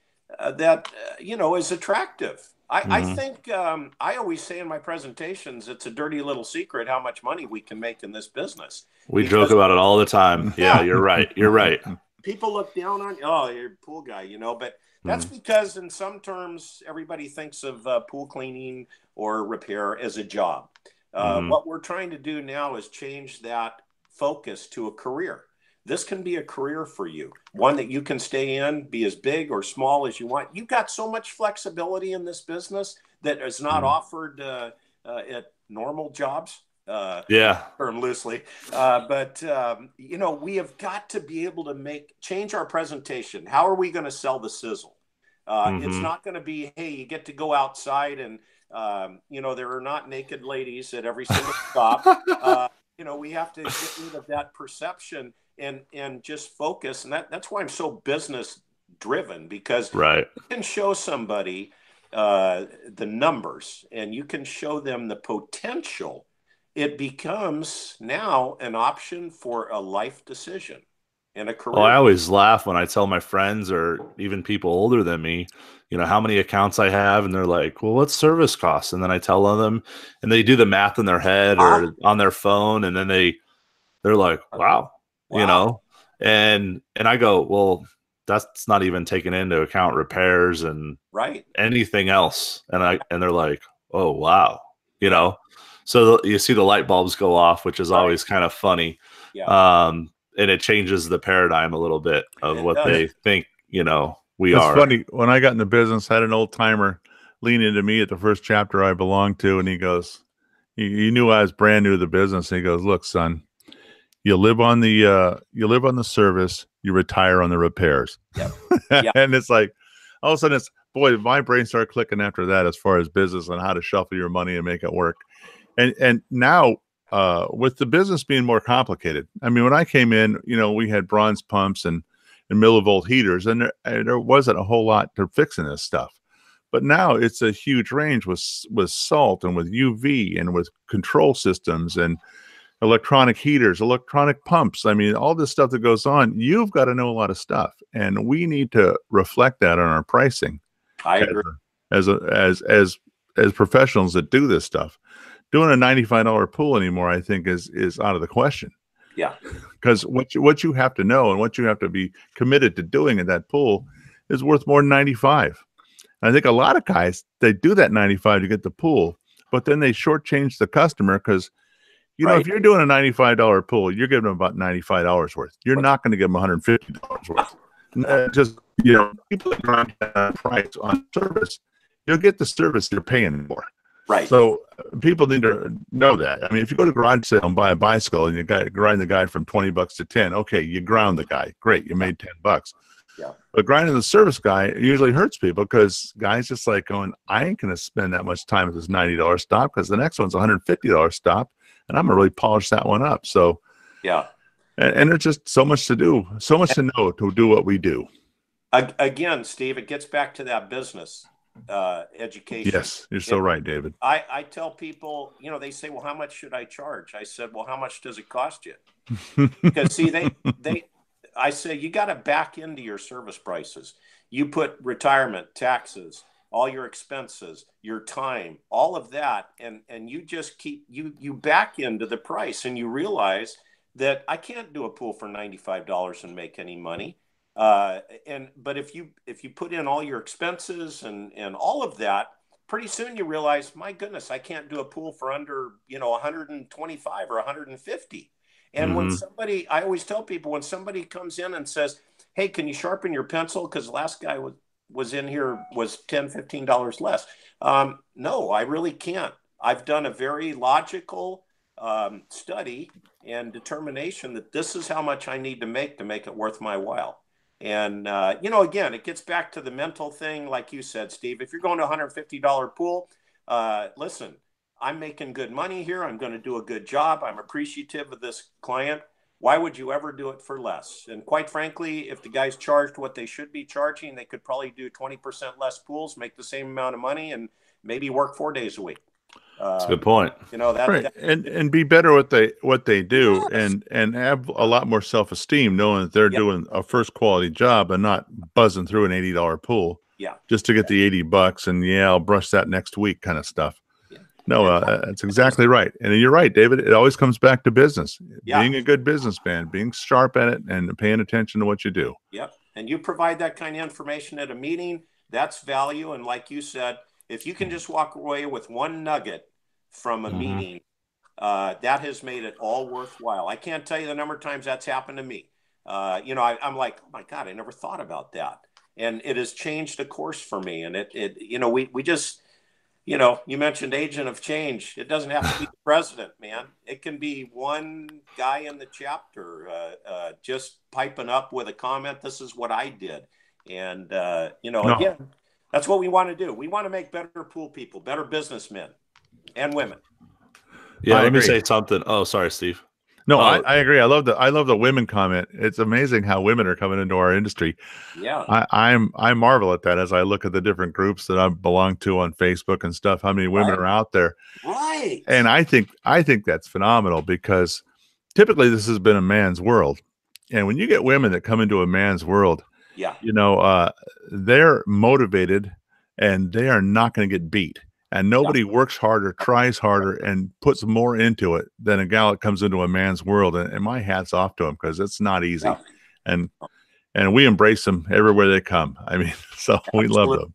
that, is attractive. I think I always say in my presentations, it's a dirty little secret how much money we can make in this business. We joke about it all the time. Yeah, you're right. You're right. People look down on, oh, you're a pool guy, but that's because in some terms, everybody thinks of pool cleaning or repair as a job. What we're trying to do now is change that focus to a career. This can be a career for you, one that you can stay in, be as big or small as you want. You've got so much flexibility in this business that is not offered at normal jobs. Yeah. term loosely. But we have got to be able to change our presentation. How are we going to sell the sizzle? It's not going to be, hey, you get to go outside and, there are not naked ladies at every single stop. We have to get rid of that perception and just focus. And that's why I'm so business driven, because you can show somebody the numbers and you can show them the potential. It becomes now an option for a life decision and a career. Well, I always laugh when I tell my friends or even people older than me, how many accounts I have, and they're like, well, what's service costs? And then I tell them, and they do the math in their head or on their phone, and then they're like, wow. And I go, well, that's not even taking into account repairs and anything else. And they're like, oh, wow. So you see the light bulbs go off, which is always kind of funny. Yeah. And it changes the paradigm a little bit of what they think, we It's are. It's funny. When I got in the business, I had an old timer lean into me at the first chapter I belonged to. And he goes, he knew I was brand new to the business. And he goes, look, son, you live on the service, you retire on the repairs. Yep. And it's like, all of a sudden boy, my brain started clicking after that, as far as business and how to shuffle your money and make it work. And now, with the business being more complicated, I mean, when I came in, we had bronze pumps and millivolt heaters, and there wasn't a whole lot to fixing this stuff. But now it's a huge range with salt and with UV and with control systems and electronic heaters, electronic pumps. I mean, all this stuff that goes on, you've got to know a lot of stuff, and we need to reflect that on our pricing. I agree. As professionals that do this stuff. Doing a $95 pool anymore, I think, is out of the question. Yeah. Because what you have to know and what you have to be committed to doing in that pool is worth more than $95. I think a lot of guys, they do that $95 to get the pool, but then they shortchange the customer because, if you're doing a $95 pool, you're giving them about $95 worth. You're not going to give them $150 worth. Just, people that grind that price on service, you'll get the service you're paying for. Right. So people need to know that. I mean, if you go to garage sale and buy a bicycle and you grind the guy from $20 to 10, okay, you ground the guy. Great, you made $10. Yeah. But grinding the service guy usually hurts people because guys just like going, I ain't going to spend that much time at this $90 stop because the next one's a $150 stop, and I'm going to really polish that one up. So, yeah. And there's just so much to do, so much to know to do what we do. Again, Steve, it gets back to that business education. Yes, you're so right, David. I tell people, they say, well, how much should I charge? I said, well, how much does it cost you? Because see, I say, you got to back into your service prices. You put retirement, taxes, all your expenses, your time, all of that. And you just you back into the price, and you realize that I can't do a pool for $95 and make any money. But if you put in all your expenses and all of that, pretty soon you realize, my goodness, I can't do a pool for under, 125 or 150. And when I always tell people, when somebody comes in and says, hey, can you sharpen your pencil? Because the last guy was in here was $10, $15 less. No, I really can't. I've done a very logical study and determination that this is how much I need to make it worth my while. And, again, it gets back to the mental thing. Like you said, Steve, if you're going to a $150 pool, listen, I'm making good money here. I'm going to do a good job. I'm appreciative of this client. Why would you ever do it for less? And quite frankly, if the guys charged what they should be charging, they could probably do 20% less pools, make the same amount of money, and maybe work 4 days a week. That's a good point. Right. And be better what they do, yes. and have a lot more self-esteem, knowing that they're doing a first quality job and not buzzing through an $80 pool just to get the $80 and I'll brush that next week kind of stuff. Yeah. No, that's exactly right. And you're right, David. It always comes back to business. Yeah. Being a good businessman, being sharp at it, and paying attention to what you do. Yep. And you provide that kind of information at a meeting, that's value. And like you said, if you can just walk away with one nugget from a meeting, that has made it all worthwhile. I can't tell you the number of times that's happened to me. I'm like, oh my God, I never thought about that. And it has changed a course for me. And we just, you mentioned agent of change. It doesn't have to be the president, man. It can be one guy in the chapter just piping up with a comment. This is what I did. And, again, that's what we want to do. We want to make better pool people, better businessmen and women. Yeah, let me say something. Oh, sorry, Steve. No, I agree. I love the women comment. It's amazing how women are coming into our industry. Yeah, I marvel at that as I look at the different groups that I belong to on Facebook and stuff. How many women are out there? Right. And I think that's phenomenal, because typically this has been a man's world, and when you get women that come into a man's world, they're motivated and they are not going to get beat. And nobody works harder, tries harder, and puts more into it than a gal that comes into a man's world. And my hat's off to them, because it's not easy. Yeah. And we embrace them everywhere they come. I mean, so we love them.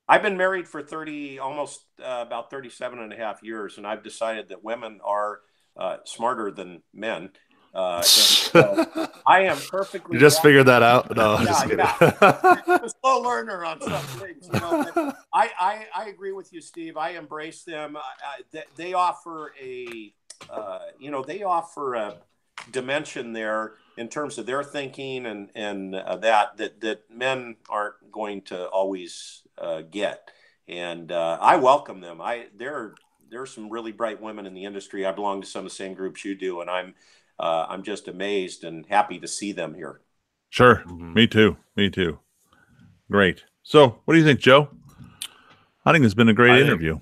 I've been married for about 37 and a half years, and I've decided that women are smarter than men. So I am perfectly. You just figured that out? No, I'm just kidding. I'm a slow learner on some things. But I agree with you, Steve. I embrace them. They offer a dimension there in terms of their thinking and that men aren't going to always get. And I welcome them. There's some really bright women in the industry. I belong to some of the same groups you do, and I'm just amazed and happy to see them here. Sure. Mm-hmm. Me too. Great. So what do you think, Joe? I think it's been a great interview.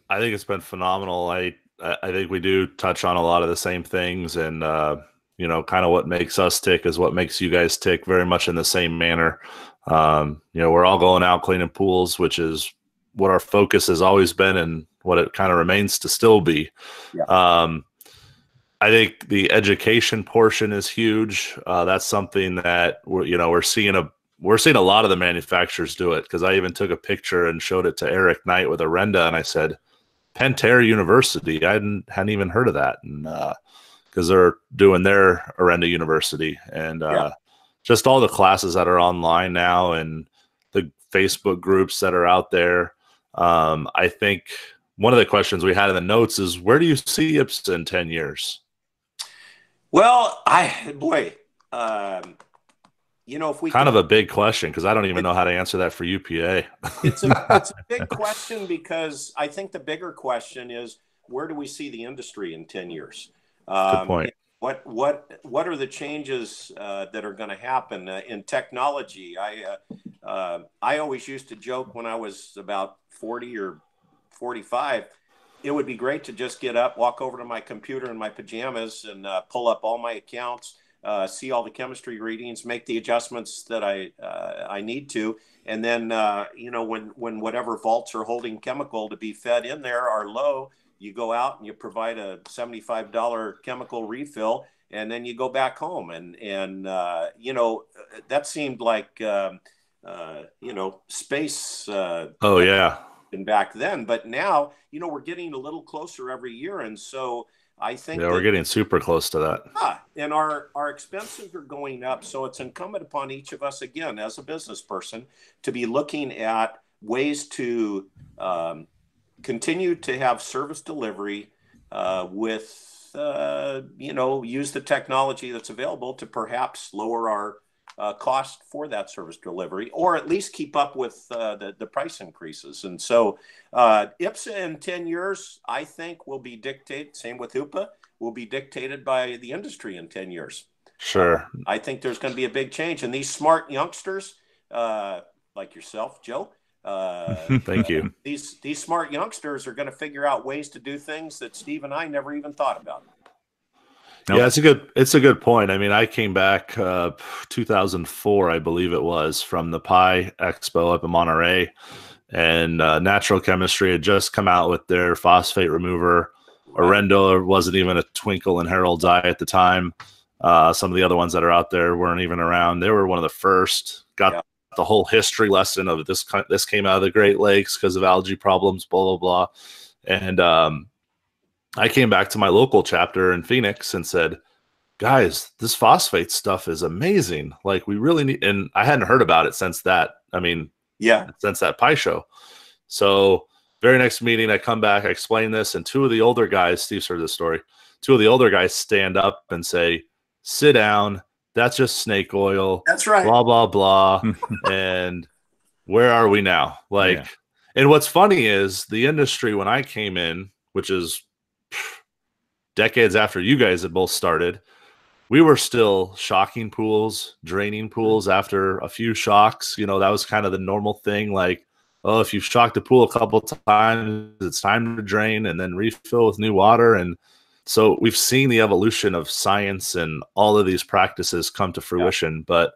I think it's been phenomenal. I think we do touch on a lot of the same things, and kind of what makes us tick is what makes you guys tick, very much in the same manner. We're all going out cleaning pools, which is what our focus has always been and what it kind of remains to still be. Yeah. I think the education portion is huge. That's something that we're seeing a lot of the manufacturers do it, because I even took a picture and showed it to Eric Knight with Arenda, and I said, Pentair University. I hadn't even heard of that, and because they're doing their Arenda University, and just all the classes that are online now and the Facebook groups that are out there. I think one of the questions we had in the notes is, where do you see IPSSA in 10 years? Well, if we kind of a big question, because I don't even know how to answer that for UPA. It's a big question, because I think the bigger question is, where do we see the industry in 10 years? Good point. What are the changes that are going to happen in technology? I always used to joke when I was about 40 or 45, it would be great to just get up, walk over to my computer in my pajamas, and pull up all my accounts, see all the chemistry readings, make the adjustments that I need to, and then when whatever vaults are holding chemical to be fed in there are low, you go out and you provide a $75 chemical refill, and then you go back home. And that seemed like space. Oh yeah. And back then, but now we're getting a little closer every year, and so I think we're getting super close to that. And our expenses are going up, so it's incumbent upon each of us, again, as a business person, to be looking at ways to continue to have service delivery with use the technology that's available to perhaps lower our cost for that service delivery, or at least keep up with the price increases. And so IPSSA in 10 years, I think, will be dictated, same with UPA, will be dictated by the industry in 10 years. Sure. I think there's going to be a big change. And these smart youngsters, like yourself, Joe, thank you. These smart youngsters are going to figure out ways to do things that Steve and I never even thought about. Nope. Yeah, it's a good point. I mean, I came back 2004, I believe it was, from the Pi Expo up in Monterey, and Natural Chemistry had just come out with their phosphate remover. Arenda wasn't even a twinkle in Harold's eye at the time. Some of the other ones that are out there weren't even around. They were one of the first. Got the whole history lesson of this came out of the Great Lakes because of algae problems, blah, blah, blah. And I came back to my local chapter in Phoenix and said, guys, this phosphate stuff is amazing. Like, we really need, and I hadn't heard about it since that. I mean, since that Pi show. So very next meeting, I come back, I explain this, and two of the older guys, Steve's heard this story, two of the older guys stand up and say, sit down, that's just snake oil. That's right. Blah, blah, blah. And where are we now? Like, Yeah. And what's funny is the industry when I came in, which is decades after you guys had both started, we were still shocking pools, draining pools after a few shocks. You know, that was kind of the normal thing. Like, oh, if you've shocked a pool a couple times, it's time to drain and then refill with new water. And so we've seen the evolution of science and all of these practices come to fruition. Yeah. But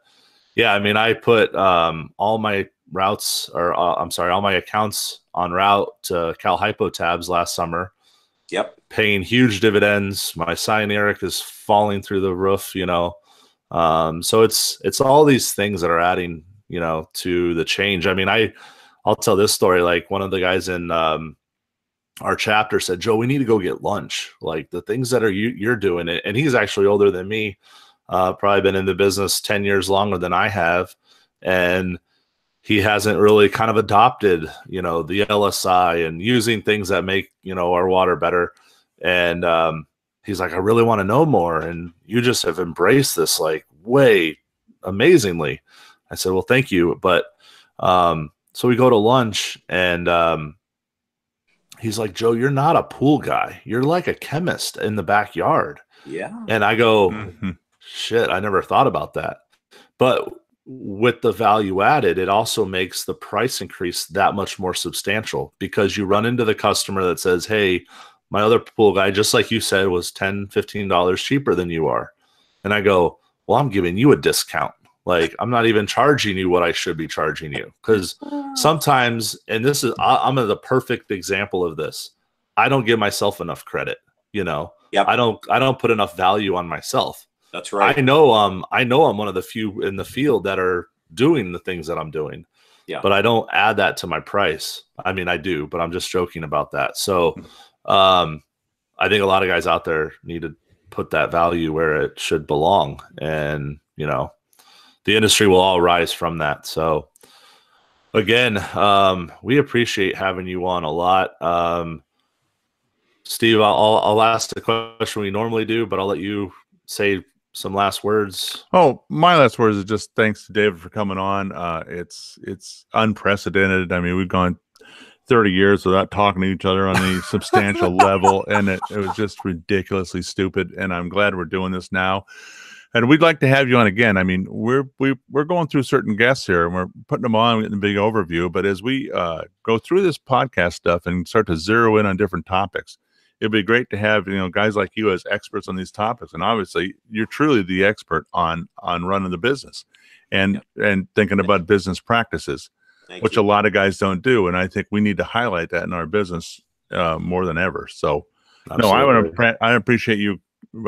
yeah, I mean, I put all my routes, or all my accounts on route to Cal Hypo tabs last summer. Yep. Paying huge dividends. My cyanuric is falling through the roof, you know. So it's all these things that are adding, you know, to the change. I mean, I'll tell this story. Like one of the guys in our chapter said, Joe, we need to go get lunch. Like the things that you're doing it. And he's actually older than me, probably been in the business 10 years longer than I have. And he hasn't really kind of adopted, you know, the LSI and using things that make, you know, our water better. And he's like, I really want to know more. And you just have embraced this like way amazingly. I said, well, thank you. But so we go to lunch and he's like, Joe, you're not a pool guy. You're like a chemist in the backyard. Yeah. And I go, shit, I never thought about that. But with the value added, it also makes the price increase that much more substantial because you run into the customer that says, hey, my other pool guy, just like you said, was $10, $15 cheaper than you are. And I go, well, I'm giving you a discount. Like, I'm not even charging you what I should be charging you. Because sometimes, and this is, I'm the perfect example of this. I don't give myself enough credit, you know? Yep. I don't put enough value on myself. That's right. I know I'm one of the few in the field that are doing the things that I'm doing. Yeah. But I don't add that to my price. I mean, I do, but I'm just joking about that. So I think a lot of guys out there need to put that value where it should belong. And, you know, the industry will all rise from that. So again, we appreciate having you on a lot. Steve, I'll ask the question we normally do, but I'll let you say some last words. Oh, my last words is just thanks to David for coming on. It's unprecedented. I mean, we've gone 30 years without talking to each other on the substantial level, and it was just ridiculously stupid. And I'm glad we're doing this now. And we'd like to have you on again. I mean, we're going through certain guests here, and we're putting them on, getting a big overview. But as we go through this podcast stuff and start to zero in on different topics, it'd be great to have, you know, guys like you as experts on these topics. And obviously, you're truly the expert on running the business and thinking about business practices, which a lot of guys don't do. And I think we need to highlight that in our business more than ever. So, absolutely. No, I appreciate you.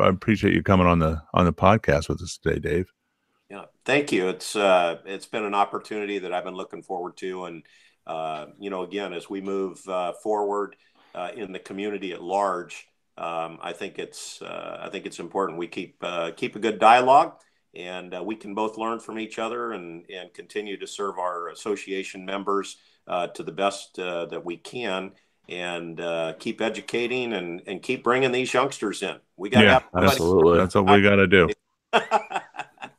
I appreciate you coming on the podcast with us today, Dave. Yeah, thank you. It's been an opportunity that I've been looking forward to, and you know, again, as we move forward in the community at large, I think it's important we keep a good dialogue, and we can both learn from each other and continue to serve our association members to the best that we can. And keep educating and keep bringing these youngsters in. We got to have absolutely. That's what we got to do.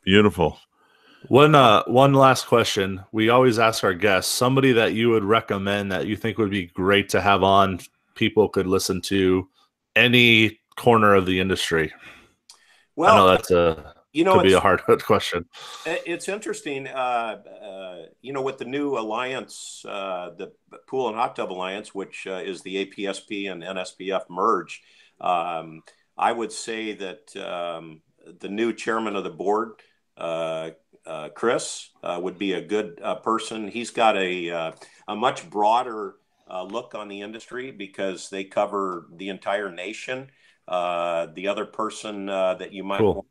Beautiful. One last question. We always ask our guests, somebody that you would recommend that you think would be great to have on, people could listen to, any corner of the industry. Well, I know that's could be a hard question. It's interesting, you know, with the new alliance, the Pool and Hot Tub Alliance, which is the APSP and NSPF merge. I would say that the new chairman of the board, Chris, would be a good person. He's got a much broader look on the industry because they cover the entire nation. The other person that you might want,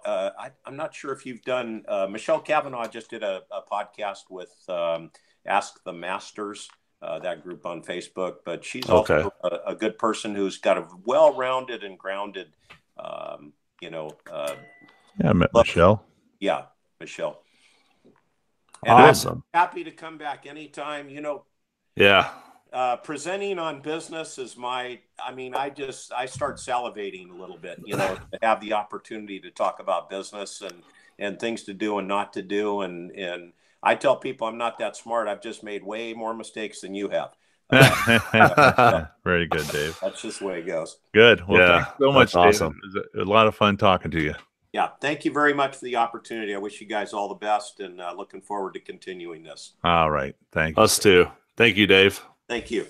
I'm not sure if you've done, Michelle Cavanaugh just did a podcast with Ask the Masters, that group on Facebook, but she's also a good person who's got a well-rounded and grounded, you know. I met Michelle. Yeah, Michelle. And awesome. I'm happy to come back anytime, you know. Yeah. Presenting on business is I start salivating a little bit, to have the opportunity to talk about business and things to do and not to do. And I tell people I'm not that smart. I've just made way more mistakes than you have. Very good, Dave. That's just the way it goes. Good. Well, thanks so much, awesome. David. It was a lot of fun talking to you. Yeah. Thank you very much for the opportunity. I wish you guys all the best, and looking forward to continuing this. All right. Thank you. Us too. Thank you, Dave. Thank you.